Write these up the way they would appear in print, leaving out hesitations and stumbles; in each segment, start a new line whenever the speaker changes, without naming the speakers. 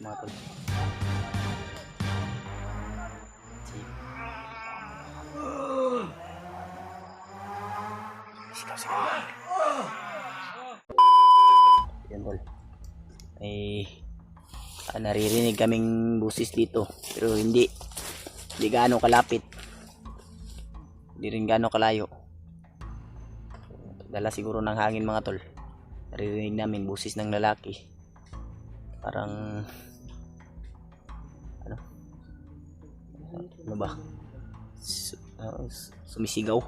mga tol. Yan tol. Ay naririnig kaming busis dito pero hindi gaano kalapit, hindi rin gaano kalayo. Dala siguro ng hangin mga tol, naririnig namin busis ng lalaki, parang ano ba, sumisigaw,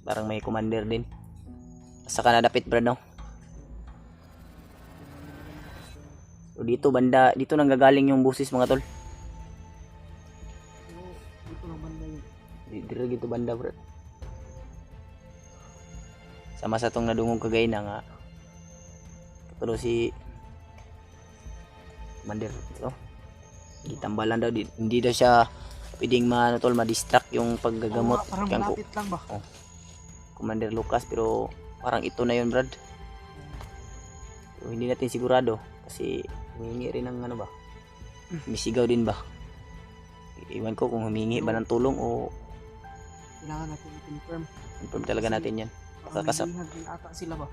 parang may commander din. Saka nadapit brad no. So dito banda, dito nang gagaling yung busis mga tol.
Dito lang banda yun.
Dito gitu banda bro. Sama sa tong nadungog kagay na nga. Pero si Commander ito, gitambalan daw, hindi daw siya pwedeng tol ma-distract yung paggagamot.
Parang malapit lang ba?
Oh, Commander Lucas, pero parang ito na yun brad. So, hindi natin sigurado kasi humingi rin ng ano ba, misigaw din ba. Iwan ko kung humingi ba ng tulong o
Kailangan natin i-confirm.
confirm talaga natin yan.
Baka may din ata sila ba?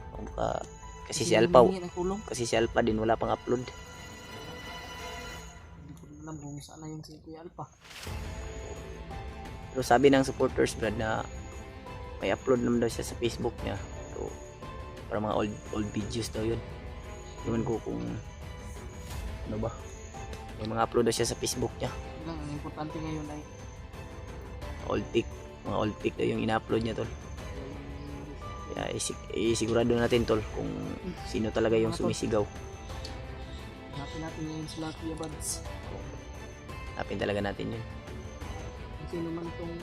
Kasi si Alpha,
humingi ng tulong.
kasi si Alpha din wala pang upload.
Hindi ko alam kung saan na yung si Kuya Alpha.
Pero sabi ng supporters brad na may upload naman daw siya sa Facebook niya. So, para mga old videos daw yun. Iwan ko kung ano ba, may mga upload daw siya sa Facebook niya.
Ang importante ngayon ay
Mga old pic daw yung ina-upload niya tol. Kaya isigurado natin tol kung sino talaga yung sumisigaw.
hanapin natin ngayon sila Kuya Buds.
Hanapin talaga natin yun.
Kung sino man itong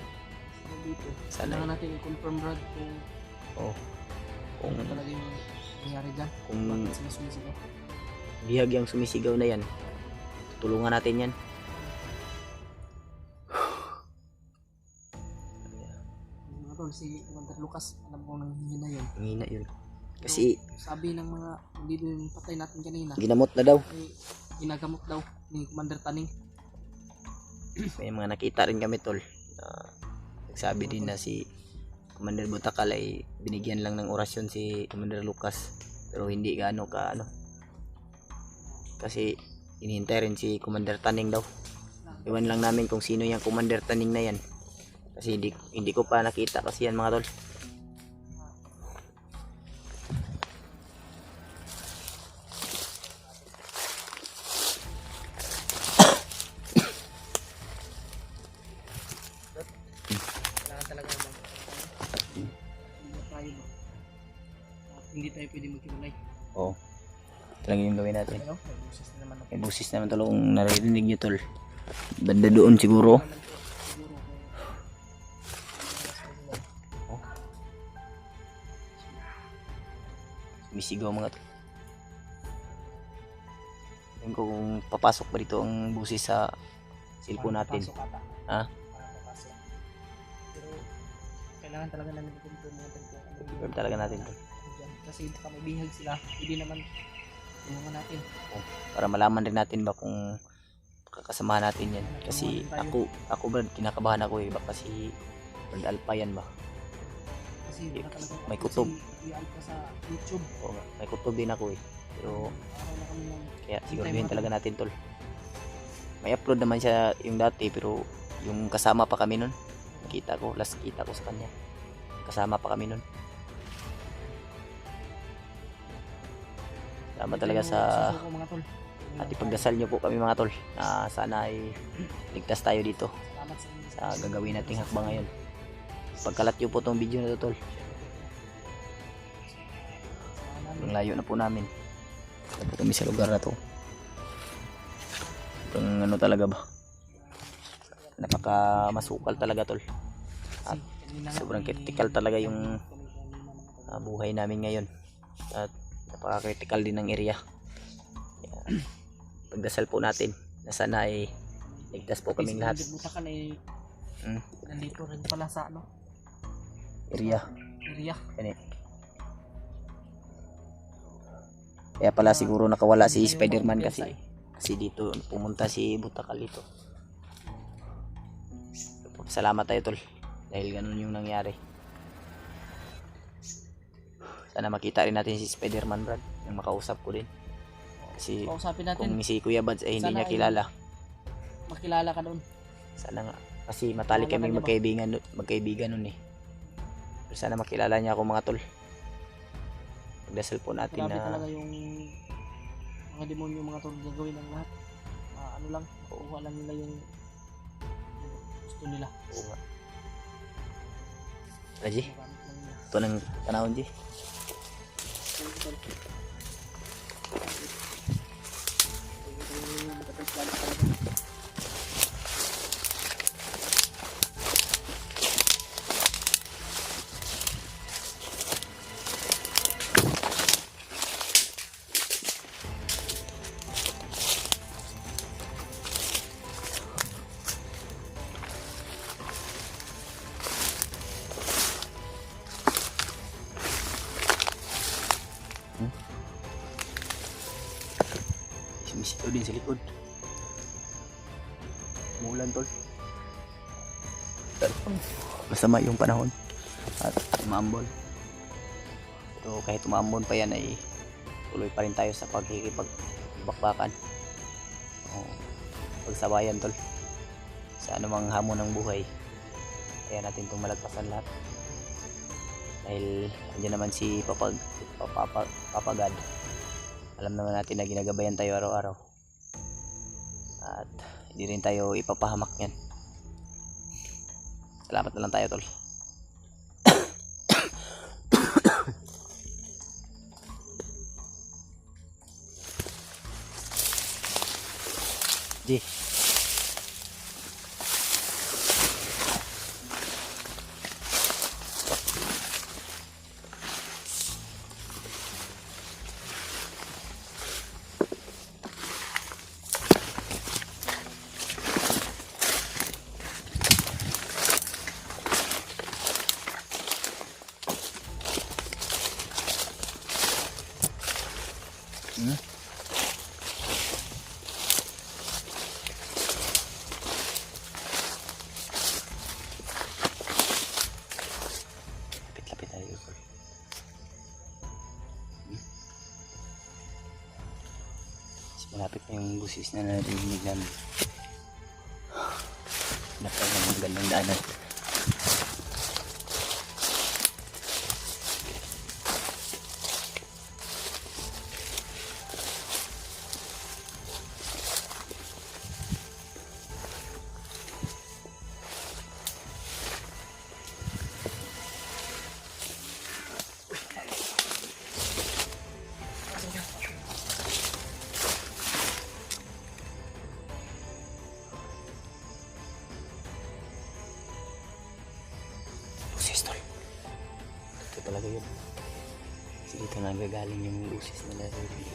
dito.
Sana
Kailangan natin i-confirm Brad kung ano talaga yung nangyari dyan.
Kung
bakit sila sumisigaw.
bihag yung sumisigaw na yan, tulungan natin yan.
Mga tol, si Commander Lucas, alam ko nang hihina yun.
Hina yun. Kasi
Sabi ng mga hindi din patay natin kanina,
ginamot na daw.
ay ginagamot daw ni Commander Taning.
May mga nakita rin kami tol. Nagsabi din na si Commander Butakal ay binigyan lang ng orasyon si Commander Lucas. Pero hindi gaano ka ano. Kasi hinihintay rin si Commander Taning daw. Iwan lang namin kung sino yung Commander Taning na yan. Kasi hindi ko pa nakita kasi yan mga tol.
Kailangan talaga hindi tayo pwede maghiwalay.
Oo. Talaga yung gawin natin.
Ano? May busis na naman ako.
May busis naman tol kung naririnig nyo tol. Banda doon siguro. Misigaw mga tol. Tingin ko kung papasok ba dito ang busis sa cellphone natin.
Pasok ata.
Ha?
Papasok. Pero kailangan talaga namin i-confirm mga tol kung ano yung
Confirm talaga natin tol.
dyan. Kasi baka may bihag sila, hindi naman tulungan natin.
Para malaman rin natin ba kung kakasamahan natin yan. Kasi ako Brad, kinakabahan ako baka si Brad Alpha yan ba.
Kasi wala talaga
May kutob.
si Alpha sa YouTube.
Oo nga, may kutob din ako Pero
Araw na kami ng
kaya siguraduhin talaga natin tol. May upload naman siya yung dati pero yung kasama pa kami nun. Nakita ko, last kita ko sa kanya. Kasama pa kami nun. Salamat talaga sa
susuko, mga tol.
at ipagdasal nyo po kami mga tol na sana ay ligtas tayo dito
Salamat sa inyo.
sa gagawin nating hakbang ngayon. Pagkalat nyo po tong video na to tol. Ang layo na po namin. Ano po kami sa lugar na to. Ang ano talaga ba? Napaka-masukal talaga tol. At sobrang critical talaga yung buhay namin ngayon. At napaka-critical din ng area. Kaya, pagdasal po natin na sana ay ligtas po kaming lahat.
Butakan ay nandito rin pala sa ano?
Area.
Area.
Ganit. Kaya pala siguro nakawala si
Yung
Spider-Man
mga
kasi.
kumpiyansa
Kasi dito pumunta si Butakal dito. Salamat tayo tol. Dahil ganun yung nangyari. Sana makita rin natin si Spider-Man Brad. Yung makausap ko din. Kasi
Kausapin natin.
kung si Kuya Bads ay hindi
Sana
niya kilala.
Makilala ka doon.
Sana nga. Kasi matalik
Kilala
kami
ka niya ba?
magkaibigan nun eh. Pero sana makilala niya ako mga tol. Pagdasal po natin
Grabe
na
talaga yung mga demonyo, mga tol, gagawin ng lahat. Ano lang, kukuha lang nila yung gusto nila.
oo nga. Raji,
Magamit lang nila.
ito ng panahon Ji. Sumisito din sa likod. Umulan tol. Pero masama yung panahon at umambon. Pero kahit umambon pa yan ay tuloy pa rin tayo sa pagkikipag-bakbakan. Pagsabayan tol. Sa anumang hamon ng buhay. Kaya natin itong malagpasan lahat. Dahil andyan naman si Papagad. Alam naman natin na ginagabayan tayo araw-araw. At hindi rin tayo ipapahamak yan. Salamat na lang tayo tol. Ji. Lapit-lapit tayo. Malapit na yung busis na narinig namin. Napag ng magandang daanan. Busis tol. Ito talaga yun. Kasi dito nagagaling yung busis na narinig.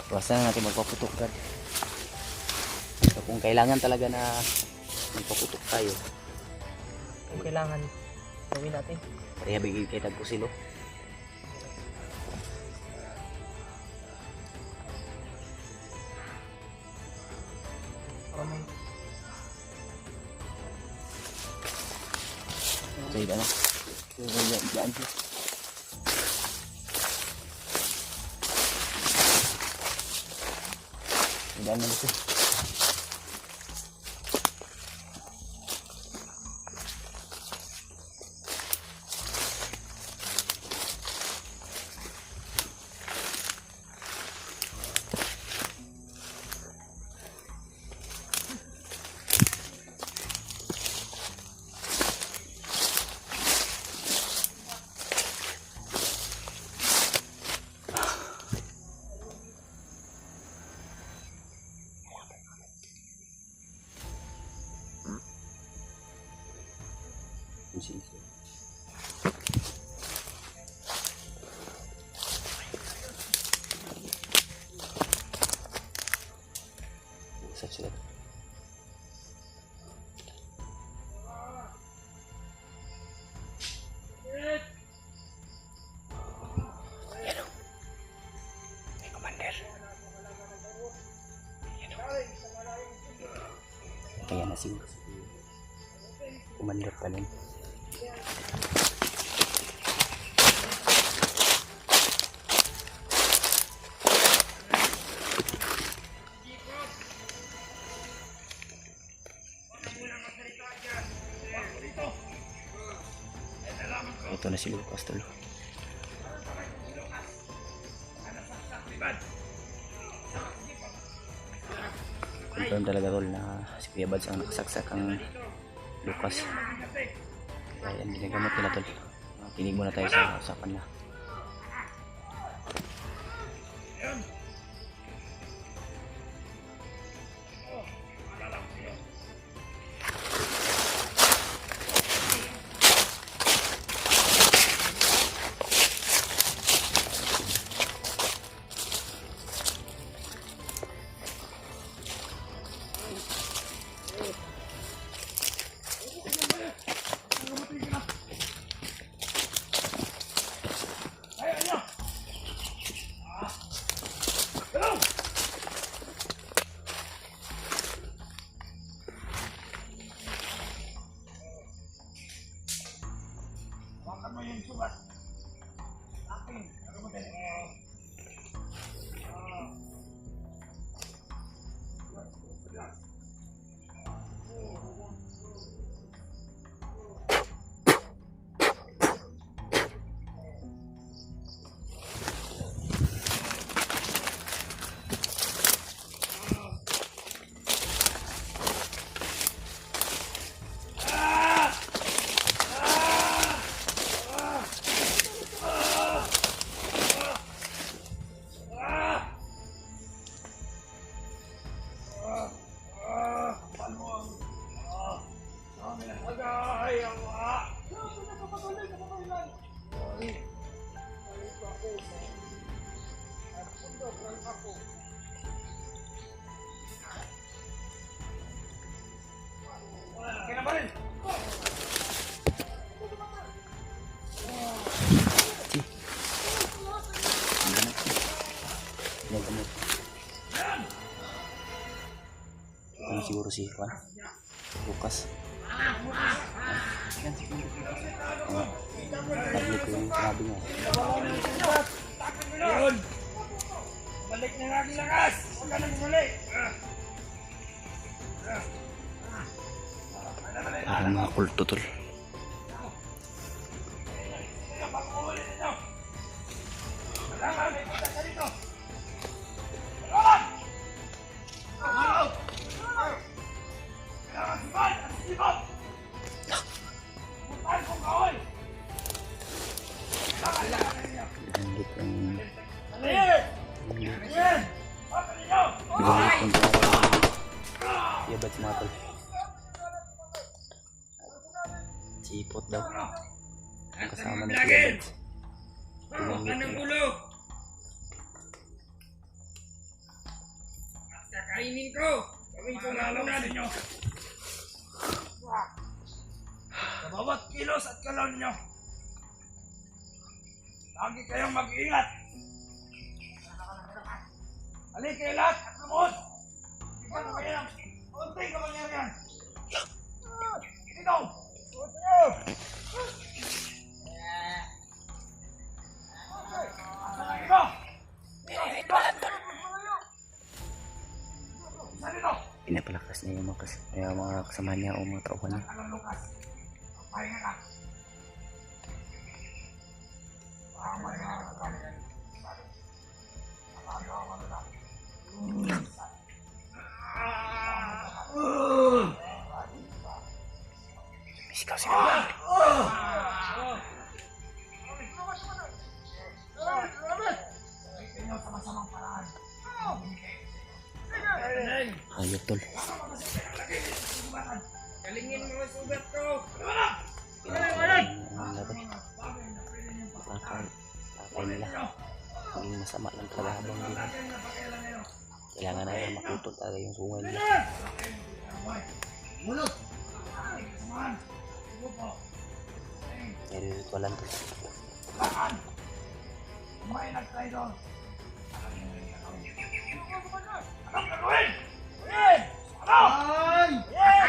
Basta natin magpaputok Brad. So kung kailangan talaga na magpaputok tayo,
Kung kailangan, gawin natin.
pareha bigay kay Tagpusilo.
Para may
So yun ano. Diyan siya. Diyan na dito. Usap sila. Kaya na si Commander pa rin. Ito na si Lucas tol. Confirm talaga tol na si Kuya Bads ang nakasaksak ang Lucas. Kaya yan ginagamot nila tol. Kinig muna tayo sa usapan na. Ano siguro si Juan Lucas. Tablet ko yung sinabi niya.
Balik na lagi lakas! Huwag ka nang bumalik!
Parang mga kulto tol. Binanggit ang Kuya Bads mga tol. Sipot daw. Ang kasama ni Kuya Bads. Binanggit niya.
Kakainin ko! Gawin ko lalaman ninyo! Sa bawat kilos at galaw ninyo, lagi kayong mag-iingat! Halika kayo lahat at lumuhod! Hindi pa na kayo ng konting kapangyarihan! Ikaw! Lumuhod kayo! Asa na ito? Isa dito!
Pinapalakas niya yung mga kasama niya o mga tauhan niya.
Anong Lucas? Pahinga ka!
Ikaw sila. Ayot tol.
Galingin mo ang sugat ko!
Pakay nila. Maging masama lang talaga habang buhay. Kailangan na yung makutot talaga yung sungay nila. Nire-ritualan to.
May nagtry doon! Anong gagawin? Ano? Ay!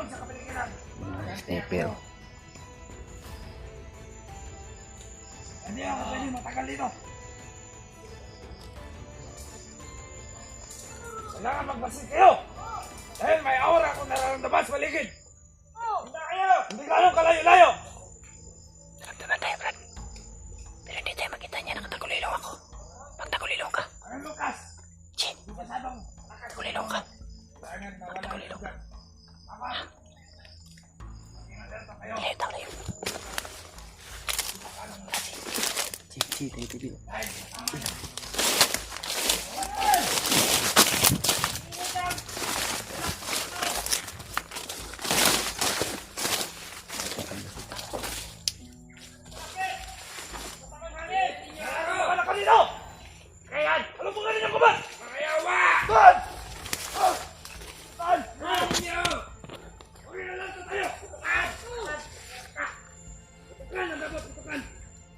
doon sa kapaligiran.
Mga sniper.
Hindi ako pwede matagal dito. Kailangan magmasid kayo. Dahil may aura akong nararamdaman sa paligid. Hindi kayo! Hindi ganun kalayo-layo!
Naramdaman tayo, Brad. Pero hindi tayo makita niya. Nakatagulilong ako. Magtagulilong ka.
Ano, Lucas?
Che,
Hindi ba sabang
tagulilong ka.
Tangan na wala
Tagulilong ka.
Ama! Mag-ingat kayo.
Ilayo tayo. Che, tayo, tayo.
Dahil,